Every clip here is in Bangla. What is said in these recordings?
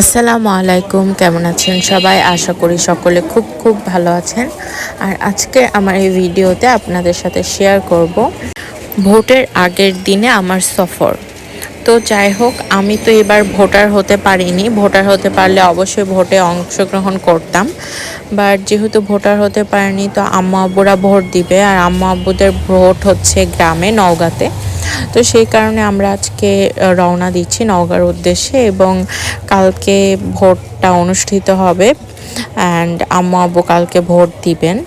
আসসালামু আলাইকুম, কেমন আছেন সবাই? আশা করি সকলে খুব খুব ভালো আছেন। আর আজকে আমার এই ভিডিওতে আপনাদের সাথে শেয়ার করব ভোটের আগের দিনে আমার সফর। তো যাই হোক, আমি তো এবার ভোটার হতে পারিনি। ভোটার হতে পারলে অবশ্যই ভোটে অংশগ্রহণ করতাম, বাট যেহেতু ভোটার হতে পারিনি তো আম্মু আব্বুরা ভোট দিবে। আর আম্মু আব্বুদের ভোট হচ্ছে গ্রামে, নওগাঁতে। তো সেই কারণে আমরা আজকে রওনা দিচ্ছি নওগাঁর উদ্দেশ্যে, এবং কালকে ভোটটা অনুষ্ঠিত হবে অ্যান্ড আম্মু আব্বু কালকে ভোট দিবেন।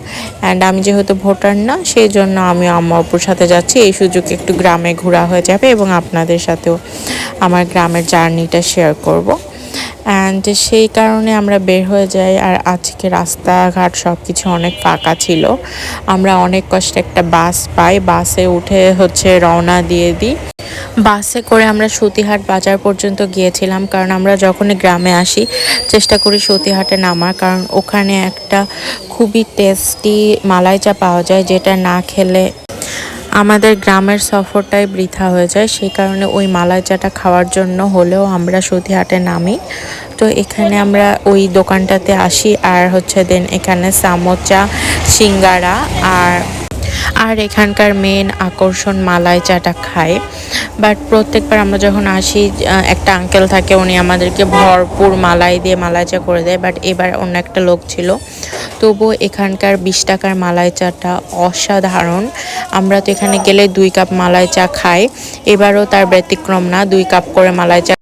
অ্যান্ড আমি যেহেতু ভোটার না, সেই জন্য আমি আম্মু আব্বুর সাথে যাচ্ছি। এই সুযোগে একটু গ্রামে ঘোরা হয়ে যাবে এবং আপনাদের সাথেও আমার গ্রামের জার্নিটা শেয়ার করব। অ্যান্ড সেই কারণে আমরা বের হয়ে যাই। আর আজকে রাস্তাঘাট সব কিছু অনেক ফাঁকা ছিল। আমরা অনেক কষ্টে একটা বাস পাই, বাসে উঠে রওনা দিয়ে দিই। বাসে করে আমরা সতীহাট বাজার পর্যন্ত গিয়েছিলাম, কারণ আমরা যখনই গ্রামে আসি চেষ্টা করি সতীহাটে নামার, কারণ ওখানে একটা খুবই টেস্টি মালাই চা পাওয়া যায়, যেটা না খেলে আমাদের গ্রামের সফরটাই বৃথা হয়ে যায়। সেই কারণে ওই মালাই চাটা খাওয়ার জন্য হলেও আমরা সতীহাটে নামি। তো এখানে আমরা ওই দোকানটাতে আসি, আর দেন এখানে সামোচা, সিঙ্গারা আর এখানকার মেন আকর্ষণ মালাই চাটা খাই। বাট প্রত্যেকবার আমরা যখন আসি একটা আঙ্কেল থাকে, উনি আমাদেরকে ভরপুর মালাই দিয়ে মালাই চা করে দেয়। বাট এবার অন্য একটা লোক ছিল, তবুও এখানকার 20 টাকার মালাই চাটা অসাধারণ। আমরা তো এখানে গেলে 2 কাপ মালাই চা খাই, এবারও তার ব্যতিক্রম না, 2 কাপ করে মালাই চা,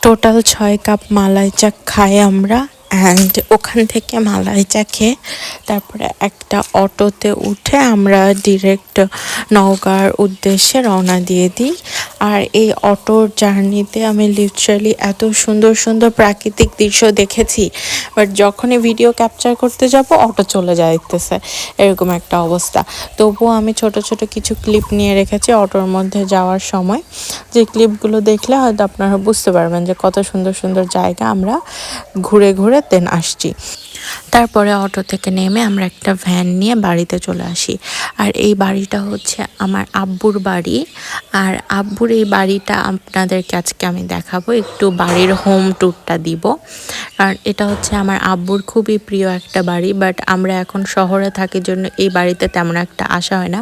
টোটাল 6 কাপ মালাই চা খাই আমরা। অ্যান্ড ওখান থেকে মালাই চা খেয়ে তারপরে একটা অটোতে উঠে আমরা ডিরেক্ট নওগাঁর উদ্দেশ্যে রওনা দিয়ে দিই। আর এই অটোর জার্নিতে আমি লিটারালি এত সুন্দর সুন্দর প্রাকৃতিক দৃশ্য দেখেছি, বাট যখনই ভিডিও ক্যাপচার করতে যাব অটো চলে যাইতেছে, এরকম একটা অবস্থা। তবুও আমি ছোট ছোট কিছু ক্লিপ নিয়ে রেখেছি অটোর মধ্যে যাওয়ার সময়, যে ক্লিপগুলো দেখলে হয়তো আপনারা বুঝতে পারবেন যে কত সুন্দর সুন্দর জায়গা আমরা ঘুরে ঘুরে দেন আসছি। তারপরে অটো থেকে নেমে আমরা একটা ভ্যান নিয়ে বাড়িতে চলে আসি। আর এই বাড়িটা হচ্ছে আমার আব্বুর বাড়ি। আর আব্বুর এই বাড়িটা আপনাদেরকে আজকে আমি দেখাবো, একটু বাড়ির হোম ট্যুরটা দিব। কারণ এটা হচ্ছে আমার আব্বুর খুবই প্রিয় একটা বাড়ি, বাট আমরা এখন শহরে থাকি জন্য এই বাড়িতে তেমন একটা আসা হয় না।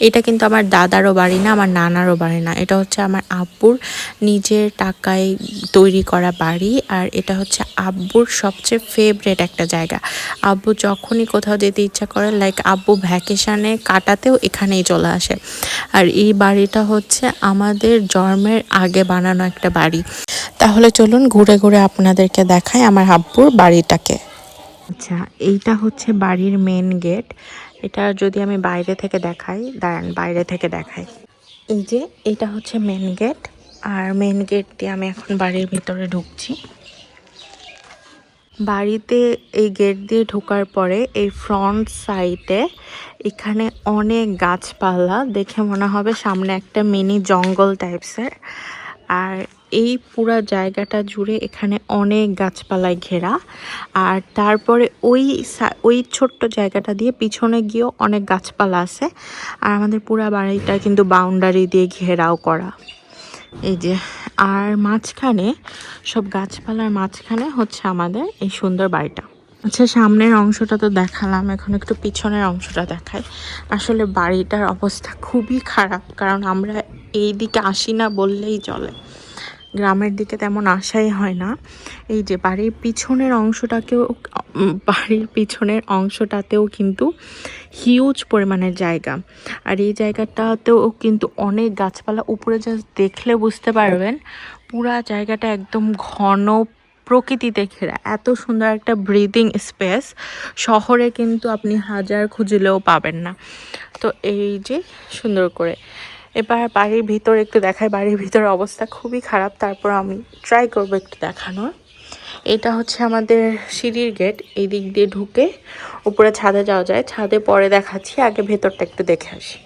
এটা কিন্তু আমার দাদারও বাড়ি না, আমার নানারও বাড়ি না, এটা হচ্ছে আমার আব্বুর নিজের টাকায় তৈরি করা বাড়ি। আর এটা হচ্ছে আব্বুর সবচেয়ে ফেভারিট একটা জায়গা। আব্বু যখনই কোথাও যেতে ইচ্ছা করে, লাইক আব্বু ভ্যাকেশনে কাটাতেও এখানেই চলে আসে। আর এই বাড়িটা হচ্ছে আমাদের জন্মের আগে বানানো একটা বাড়ি। তাহলে চলুন ঘুরে ঘুরে আপনাদেরকে দেখাই আমার আব্বুর বাড়িটাকে। আচ্ছা, এইটা হচ্ছে বাড়ির মেন গেট। এটা যদি আমি বাইরে থেকে দেখাই, দাঁড়ান বাইরে থেকে দেখাই। এই যে এটা হচ্ছে মেন গেট, আর মেন গেট দিয়ে আমি এখন বাড়ির ভিতরে ঢুকছি। বাড়িতে এই গেট দিয়ে ঢোকার পরে এই ফ্রন্ট সাইডে এখানে অনেক গাছপালা, দেখে মনে হবে সামনে একটা মিনি জঙ্গল টাইপসের। আর এই পুরা জায়গাটা জুড়ে এখানে অনেক গাছপালায় ঘেরা। আর তারপরে ওই ছোট্ট জায়গাটা দিয়ে পিছনে গিয়েও অনেক গাছপালা আছে। আর আমাদের পুরা বাড়িটা কিন্তু বাউন্ডারি দিয়ে ঘেরাও করা, এই যে। আর মাঝখানে সব গাছপালার মাঝখানে হচ্ছে আমাদের এই সুন্দর বাড়িটা। আচ্ছা, সামনের অংশটা তো দেখালাম, এখন একটু পিছনের অংশটা দেখাই। আসলে বাড়িটার অবস্থা খুবই খারাপ, কারণ আমরা এই দিকে আসি না বললেই চলে, গ্রামের দিকে তেমন আসাই হয় না। এই যে বাড়ির পিছনের অংশটাতেও কিন্তু হিউজ পরিমাণের জায়গা। আর এই জায়গাটাতেও কিন্তু অনেক গাছপালা, উপরে জাস্ট দেখলে বুঝতে পারবেন পুরা জায়গাটা একদম ঘন প্রকৃতিতে ঘেরা। এত সুন্দর একটা ব্রিদিং স্পেস শহরে কিন্তু আপনি হাজার খুঁজলেও পাবেন না। তো এই যে সুন্দর করে এবার বাড়ির ভিতরে একটু দেখাই। বাড়ির ভিতরের অবস্থা খুবই খারাপ, তারপর আমি ট্রাই করবো একটু দেখানোর। এটা হচ্ছে আমাদের সিঁড়ির গেট, এই দিক দিয়ে ঢুকে উপরে ছাদে যাওয়া যায়। ছাদে পরে দেখাচ্ছি, আগে ভেতরটা একটু দেখে আসি।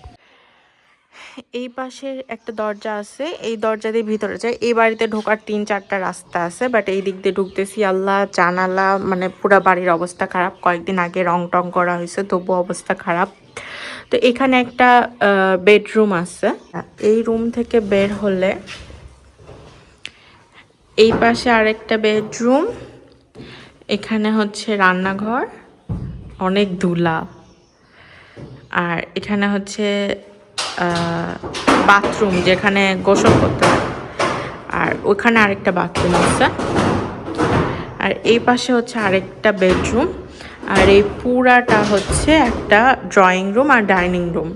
এই পাশের একটা দরজা আছে, এই দরজা দিয়ে ভিতরে যায়। এই বাড়িতে ঢোকার 3-4টা রাস্তা আছে, বাট এই দিক দিয়ে ঢুকতেছি। আল্লাহ, জানালা মানে পুরা বাড়ির অবস্থা খারাপ। কয়েকদিন আগে রং টং করা হয়েছে, তবু অবস্থা খারাপ। তো এখানে একটা বেডরুম আছে। এই রুম থেকে বের হলে এই পাশে আরেকটা বেডরুম, এখানে হচ্ছে রান্নাঘর, অনেক ধুলা। আর এখানে হচ্ছে বাথরুম, যেখানে গোসল করতে হয়। আর ওখানে আরেকটা বাথরুম আছে। আর এই পাশে হচ্ছে আরেকটা বেডরুম। আর এই পুরাটা হচ্ছে একটা ড্রয়িং রুম আর ডাইনিং রুম।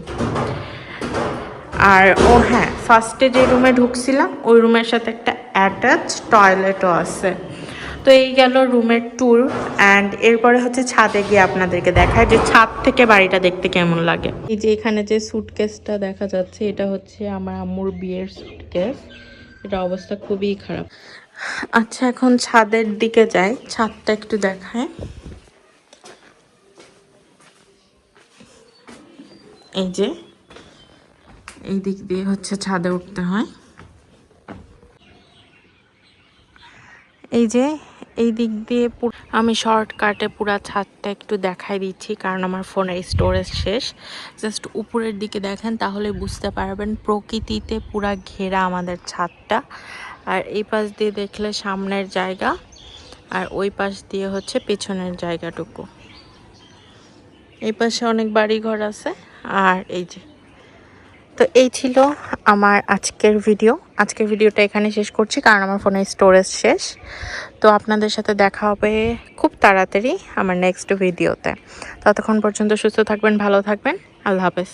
আর হ্যাঁ, ফার্স্টে যে রুমে ঢুকছিলাম ওই রুমের সাথে একটা অ্যাটাচ টয়লেটও আছে। তো এই গেল রুমের ট্যুর। অ্যান্ড এরপরে হচ্ছে ছাদে গিয়ে আপনাদেরকে দেখায় যে ছাদ থেকে বাড়িটা দেখতে কেমন লাগে। এই যে এখানে যে সুটকেসটা দেখা যাচ্ছে, এটা হচ্ছে আমার আম্মুর বিয়ের সুটকেস। এটা অবস্থা খুবই খারাপ। আচ্ছা, এখন ছাদের দিকে যাই, ছাদটা একটু দেখায়। এই যে এই দিক দিয়ে হচ্ছে ছাদে উঠতে হয়। এই যে এই দিক দিয়ে আমি শর্টকাটে পুরা ছাদটা একটু দেখাই দিচ্ছি, কারণ আমার ফোনের স্টোরেজ শেষ। জাস্ট উপরের দিকে দেখেন, তাহলে বুঝতে পারবেন প্রকৃতিতে পুরা ঘেরা আমাদের ছাদটা। আর এই পাশ দিয়ে দেখলে সামনের জায়গা, আর ওই পাশ দিয়ে হচ্ছে পেছনের জায়গাটুকু। এই পাশে অনেক বাড়ি ঘর আছে। আর এই যে, তো এই ছিল আমার আজকের ভিডিও। আজকের ভিডিওটা এখানে শেষ করছি, কারণ আমার ফোনের স্টোরেজ শেষ। তো আপনাদের সাথে দেখা হবে খুব তাড়াতাড়ি আমার নেক্সট ভিডিওতে। ততক্ষণ পর্যন্ত সুস্থ থাকবেন, ভালো থাকবেন। আল্লাহ হাফেজ।